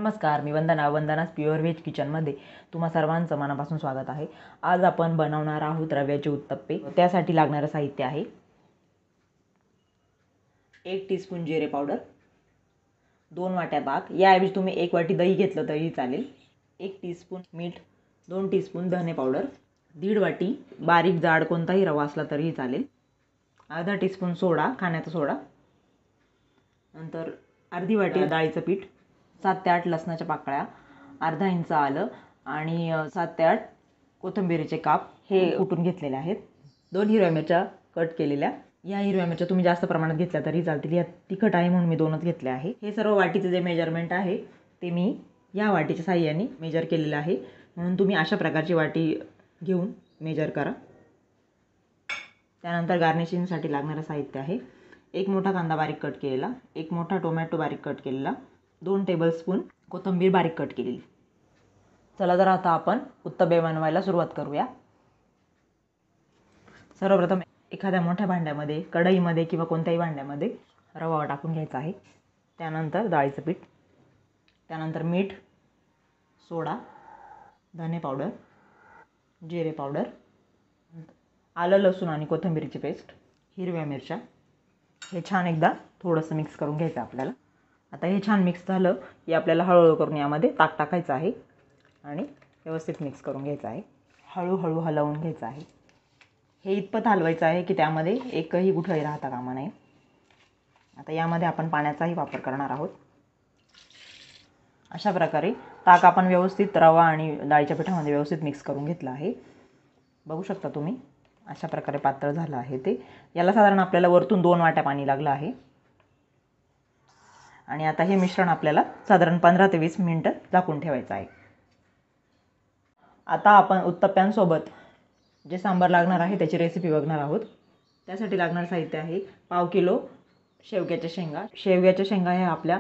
नमस्कार, मी वंदनाच pure veg किचनमध्ये तुम्हा सर्वांचं मनापासून स्वागत आहे। आज आपण बनवणार आहोत रव्याचे उत्तप्पे। त्यासाठी लागणारे साहित्य आहे 1 टीस्पून जिरे पावडर, 2 वाट्या ताक, याऐवजी तुम्ही 1 वाटी दही घेतलं तरी चालेल, 1 टीस्पून मीठ, 2 टीस्पून धने पावडर, 1.5 वाटी बारीक जाड कोणताही रवा असला तरीही चालेल, अर्धा टीस्पून सोडा, खाण्याचा सोडा, नंतर अर्धी वाटी डाळीचं पीठ, 7 ते 8 लसणाच्या पाकळ्या, अर्धा इंच आलं आणि 7 ते 8 कोथिंबीरीचे काप हे कुटून घेतलेले आहेत। 2 हिरव्या मिरच्या कट केलेल्या। या हिरव्या मिरच्या तुम्ही जास्त प्रमाणात घेतल्या तरी चालतील, या तिखट आहे म्हणून मी 2च घेतले आहे। हे सर्व वाटीचे जे मेजरमेंट आहे ते मी या वाटीच्या साहाय्याने मेजर केलेले आहे, म्हणून तुम्ही अशा प्रकारची वाटी घेऊन मेजर करा। त्यानंतर गार्निशिंगसाठी लागणारे साहित्य आहे 1 मोठा कांदा बारीक कट केलेला, 1 मोठा टोमॅटो बारीक कट केलेला, 2 टेबलस्पून कोथिंबीर बारीक कट केलेली। चला तर आता आपण उत्तप्पे बनवायला सुरुवात करूया। सर्वप्रथम एखाद्या मोठ्या भांड्यामध्ये, कढईमध्ये किंवा कोणत्याही भांड्यामध्ये रवा टाकून घ्यायचा आहे। त्यानंतर डाळीचं पीठ, त्यानंतर मीठ, सोडा, धने पावडर, जिरे पावडर, आलं लसूण आणि कोथिंबीरीची पेस्ट, हिरव्या मिरच्या, हे छान एकदा थोडंसं मिक्स करून घ्यायचं आपल्याला। आता हे छान मिक्स झालं की आपल्याला हळूहळू करून यामध्ये ताक टाकायचं आहे आणि व्यवस्थित मिक्स करून घ्यायचं आहे। हळूहळू हलवून घ्यायचं आहे। हे इतपत हलवायचं आहे की त्यामध्ये एकही गुठळी राहता कामा नये। आता यामध्ये आपण पाण्याचाही वापर करणार आहोत। अशा प्रकारे ताक आपण व्यवस्थित रवा आणि डाळीच्या पिठामध्ये व्यवस्थित मिक्स करून घेतलं आहे। बघू शकता तुम्ही अशा प्रकारे पातळ झालं आहे ते। याला साधारण आपल्याला वरतून 2 वाट्या पाणी लागलं आहे आणि आता हे मिश्रण आपल्याला साधारण 15 ते 20 मिनिटं झाकून ठेवायचं आहे। आता आपण उत्तप्प्यांसोबत जे सांबार लागणार आहे त्याची रेसिपी बघणार आहोत। त्यासाठी लागणारे साहित्य आहे पाव किलो शेवग्याच्या शेंगा। शेवग्याच्या शेंगा हे आपल्या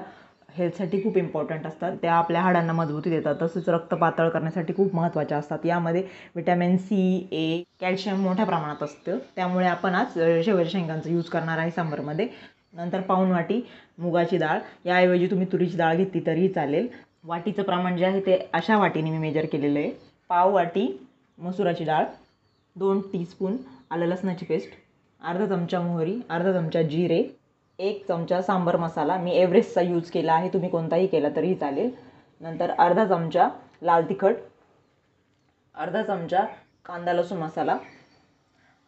हेल्थसाठी खूप इम्पॉर्टंट असतात। त्या आपल्या हाडांना मजबूती देतात, तसेच रक्त पातळ करण्यासाठी खूप महत्त्वाच्या असतात। यामध्ये विटॅमिन सी, ए, कॅल्शियम मोठ्या प्रमाणात असतं, त्यामुळे आपण आज शेवग्याच्या शेंगांचा यूज करणार आहे सांबारमध्ये। नंतर पाऊण वाटी मुगाची डाळ, याऐवजी तुम्ही तुरीची डाळ घेतली तरीही चालेल। वाटीचं प्रमाण जे आहे ते अशा वाटीने मी मेजर केलेलं आहे। पाव वाटी मसुराची डाळ, 2 टीस्पून आलं लसणाची पेस्ट, अर्धा चमचा मोहरी, अर्धा चमचा जिरे, 1 चमचा सांबर मसाला, मी एव्हरेस्टचा यूज केला आहे, तुम्ही कोणताही केला तरीही चालेल। नंतर अर्धा चमचा लाल तिखट, अर्धा चमचा कांदा लसूण मसाला,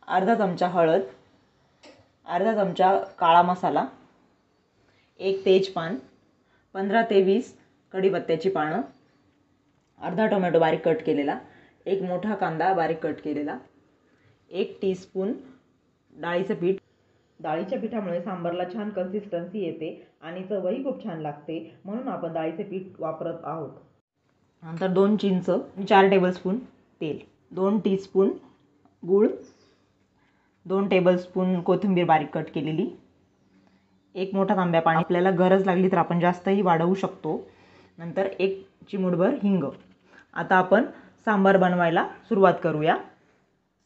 अर्धा चमचा हळद, अर्धा चमचा काळा मसाला, 1 तेजपान, 15 ते 20 कढीपत्त्याची पानं, अर्धा टोमॅटो बारीक कट केलेला, 1 मोठा कांदा बारीक कट केलेला, 1 टीस्पून डाळीचं पीठ। डाळीच्या पिठामुळे सांबारला छान कन्सिस्टन्सी येते आणि चवही खूप छान लागते, म्हणून आपण डाळीचे पीठ वापरत आहोत। नंतर 2 चिंच, 4 टेबलस्पून तेल, 2 टीस्पून गूळ, 2 टेबलस्पून कोथिंबीर बारीक कट केलेली, 1 मोठा तांब्या पाणी, आपल्याला गरज लागली तर आपण जास्तही वाढवू शकतो। नंतर 1 चिमूटभर हिंग। आता आपण सांबार बनवायला सुरुवात करूया।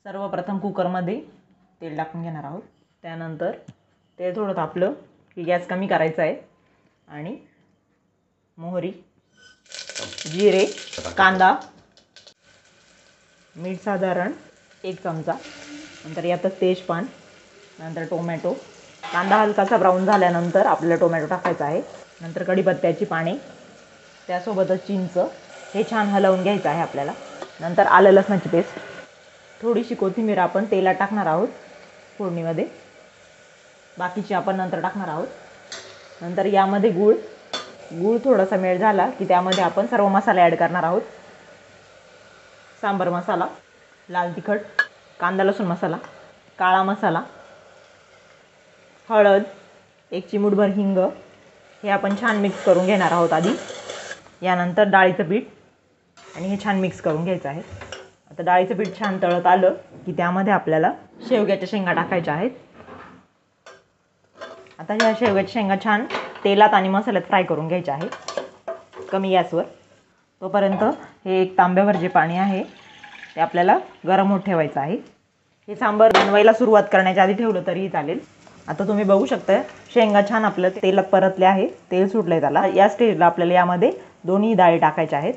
सर्वप्रथम कुकरमध्ये तेल टाकून घेणार आहोत। त्यानंतर तेल थोडं तापलं की गॅस कमी करायचा आहे आणि मोहरी, जिरे, कांदा, मीठ साधारण 1 चमचा, नंतर यातच तेजपान, नंतर टोमॅटो। कांदा हलकासा ब्राऊन झाल्यानंतर आपल्याला टोमॅटो टाकायचा आहे। नंतर कढीपत्त्याची पाने, त्यासोबतच चिंच, हे छान हलवून घ्यायचं आहे आपल्याला। नंतर आलं लसणाची पेस्ट, थोडीशी कोथिंबीर आपण तेलात टाकणार आहोत फोडणीमध्ये, बाकीची आपण नंतर टाकणार आहोत। नंतर यामध्ये गूळ थोडासा मेल्ट झाला की त्यामध्ये आपण सर्व मसाले ॲड करणार आहोत। सांबार मसाला, लाल तिखट, कांदा लसूण मसाला, काळा मसाला, हळद, 1 चिमूटभर हिंग, हे आपण छान मिक्स करून घेणार आहोत आधी। यानंतर डाळीचं पीठ आणि हे छान मिक्स करून घ्यायचं आहे। आता डाळीचं पीठ छान तळत आलं की त्यामध्ये आपल्याला शेवग्याच्या शेंगा टाकायच्या आहेत। आता ह्या शेवग्याच्या शेंगा छान तेलात आणि मसाल्यात फ्राय करून घ्यायच्या आहे कमी गॅसवर। तोपर्यंत हे 1 तांब्यावर जे पाणी आहे ते आपल्याला गरम होत ठेवायचं आहे। हे सांबार बनवायला सुरुवात करण्याच्या आधी ठेवलं तरीही चालेल। आता तुम्ही बघू शकता शेंगा छान आपल्या तेलात परतले आहे, तेल सुटलंय त्याला. या स्टेजला आपल्याला यामध्ये दोन्ही डाळी टाकायच्या आहेत.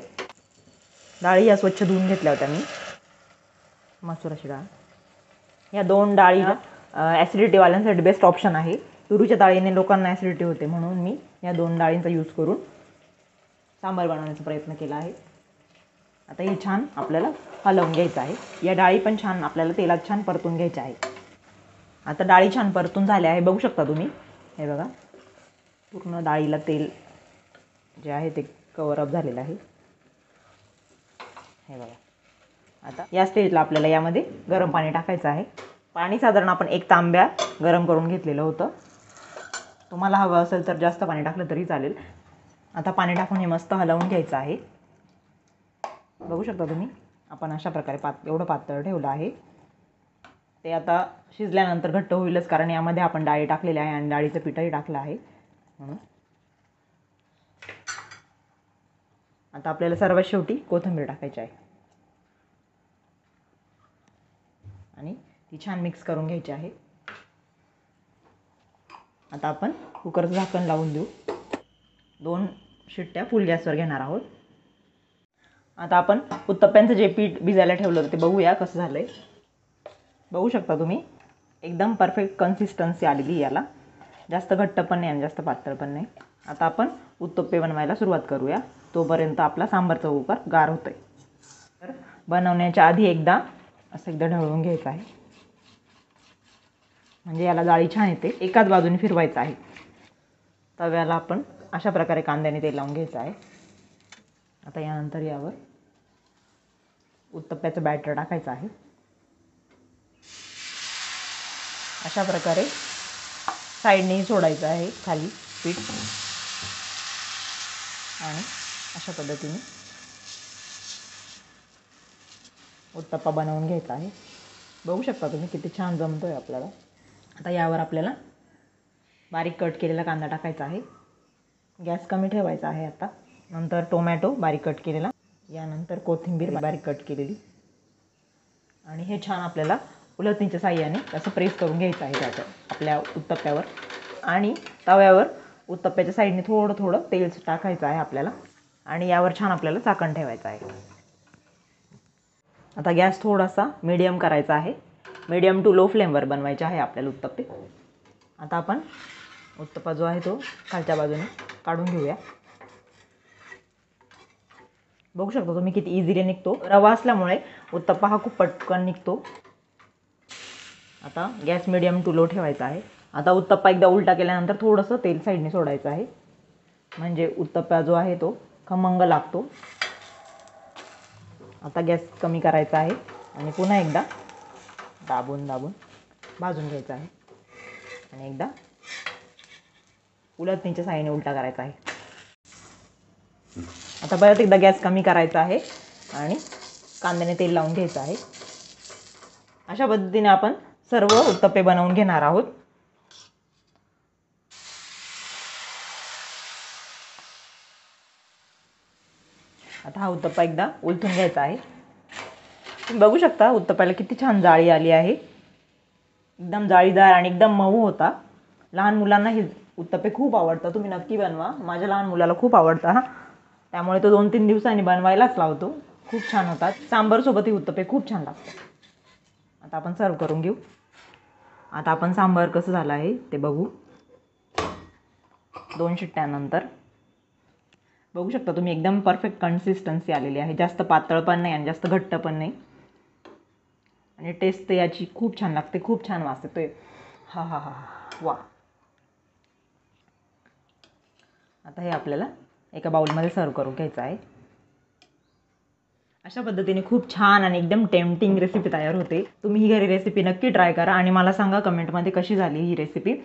डाळी या स्वच्छ धुवून घेतल्या होत्या मी. मसुराची डाळ, या 2 डाळी ॲसिडिटीवाल्यांसाठी बेस्ट ऑप्शन आहे. तुरीच्या डाळीने लोकांना ॲसिडिटी होते, म्हणून मी या 2 डाळींचा यूज करून सांबार बनवण्याचा प्रयत्न केला आहे. आता हे छान आपल्याला हलवून घ्यायचं आहे. या डाळी पण छान आपल्याला तेलात छान परतून घ्यायच्या आहे. आता डाळी छान परतून झाल्या आहे, बघू शकता तुम्ही. हे बघा, पूर्ण डाळीला तेल जे आहे ते कव्हरअप झालेलं आहे. हे बघा. आता या स्टेजला आपल्याला यामध्ये गरम पाणी टाकायचं आहे. पाणी साधारण आपण 1 तांब्या गरम करून घेतलेलं होतं. तुम्हाला हवं असेल तर जास्त पाणी टाकलं तरी चालेल. आता पाणी टाकून हे मस्त हलवून घ्यायचं आहे. बघू शकता तुम्ही, आपण अशा प्रकारे एवढं पातळ ठेवलं आहे. ते आता शिजल्यानंतर घट्ट होईलच, कारण यामध्ये आपण डाळी टाकलेली आहे आणि डाळीचं पिठही टाकलं आहे म्हणून. आता आपल्याला सर्वात शेवटी कोथिंबीर टाकायची आहे आणि ती छान मिक्स करून घ्यायची आहे. आता आपण कुकरचं झाकण लावून देऊ. 2 शिट्ट्या फुल गॅसवर घेणार आहोत. आता आपण उत्तप्प्यांचं जे पीठ भिजायला ठेवलं होतं ते बघूया कसं झालं आहे. बघू शकता तुम्ही, एकदम परफेक्ट कन्सिस्टन्सी आलेली याला. जास्त घट्ट पण नाही आणि जास्त पातळ पण नाही. आता आपण उत्तप्पे बनवायला सुरुवात करूया. तोपर्यंत आपला सांबारचा कुकर गार होतं आहे. तर बनवण्याच्या आधी एकदा ढवळून घ्यायचं आहे, म्हणजे याला जाळी छान येते. एकाच बाजूने फिरवायचं आहे. तव्याला आपण अशा प्रकारे कांद्याने तेल लावून घ्यायचं आहे. आता यानंतर यावर उत्तप्प्याचं बॅटर टाकायचं आहे. अशा प्रकारे साईडने सोडायचं आहे खाली पीठ आणि अशा पद्धतीने उत्तप्पा बनवून घ्यायचा आहे. बघू शकता तुम्ही किती छान जमतो आहे आपल्याला. आता यावर आपल्याला बारीक कट केलेला कांदा टाकायचा आहे. गॅस कमी ठेवायचा आहे. आता नंतर टोमॅटो बारीक कट केलेला, यानंतर कोथिंबीर बारीक कट केलेली आणि हे छान आपल्याला उलटणीच्या साहाय्याने असं प्रेस करून घ्यायचं आहे त्याच्या आपल्या उत्तप्प्यावर. आणि तव्यावर उत्तप्प्याच्या साईडने थोडं थोडं तेल टाकायचं आहे आपल्याला आणि यावर छान आपल्याला झाकण ठेवायचं आहे. आता गॅस थोडासा मीडियम करायचा आहे. मीडियम टू लो फ्लेमवर बनवायचे आहे आपल्याला उत्तप्पे. आता आपण उत्तप्पा जो आहे तो खालच्या बाजूने काढून घेऊया. बघू शकता तुम्ही किती इझिली निघतो. रवा असल्यामुळे उत्तप्पा हा खूप पटकन निघतो. आता गॅस मीडियम टू लो ठेवायचा आहे. आता उत्तप्पा एकदा उलटा केल्यानंतर थोडंसं तेल साईडने सोडायचं आहे, म्हणजे उत्तप्पा जो आहे तो खमंग लागतो. आता गॅस कमी करायचा आहे आणि पुन्हा एकदा दाबून भाजून घ्यायचा आहे आणि एकदा उलटणीच्या साहाय्याने उलटा करायचा आहे. आता परत एकदा गॅस कमी करायचा आहे आणि कांद्याने तेल लावून घ्यायचं आहे. अशा पद्धतीने आपण सर्व उत्तप्पे बनवून घेणार आहोत. आता हा उत्तप्पा एकदा उलटून घ्यायचा आहे. तुम्ही बघू शकता उत्तप्प्याला किती छान जाळी आली आहे. एकदम जाळीदार आणि एकदम मऊ होता. लहान मुलांना हे उत्तप्पे खूप आवडतात. तुम्ही नक्की बनवा. माझ्या लहान मुलाला खूप आवडतं त्यामुळे तो 2-3 दिवसांनी बनवायलाच लावतो. खूप छान होतात. सांबारसोबत हे उत्तप्पे खूप छान लागतात. आता आपण सर्व करून घेऊ. आता आपण सांबार कसं झालं आहे ते बघू. 2 शिट्ट्यानंतर बघू शकता तुम्ही, एकदम परफेक्ट कन्सिस्टन्सी आलेली आहे. जास्त पातळ पण नाही आणि जास्त घट्ट पण नाही. आणि टेस्ट तर याची खूप छान लागते. खूप छान वास येतोय. हा हा हा वा. आता हे आपल्याला एका बाउलमध्ये सर्व करून घ्यायचं आहे. अशा पद्धतीने खूप छान आणि एकदम टेम्पटिंग रेसिपी तयार होते. तुम्ही ही घरी रेसिपी नक्की ट्राय करा आणि मला सांगा कमेंटमध्ये कशी झाली ही रेसिपी.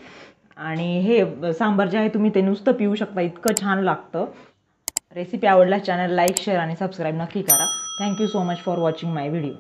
आणि हे सांबार जे आहे तुम्ही ते नुसतं पिऊ शकता, इतकं छान लागतं. रेसिपी आवडल्यास चॅनल लाईक, शेअर आणि सबस्क्राईब नक्की करा. Thank you so much for watching my video.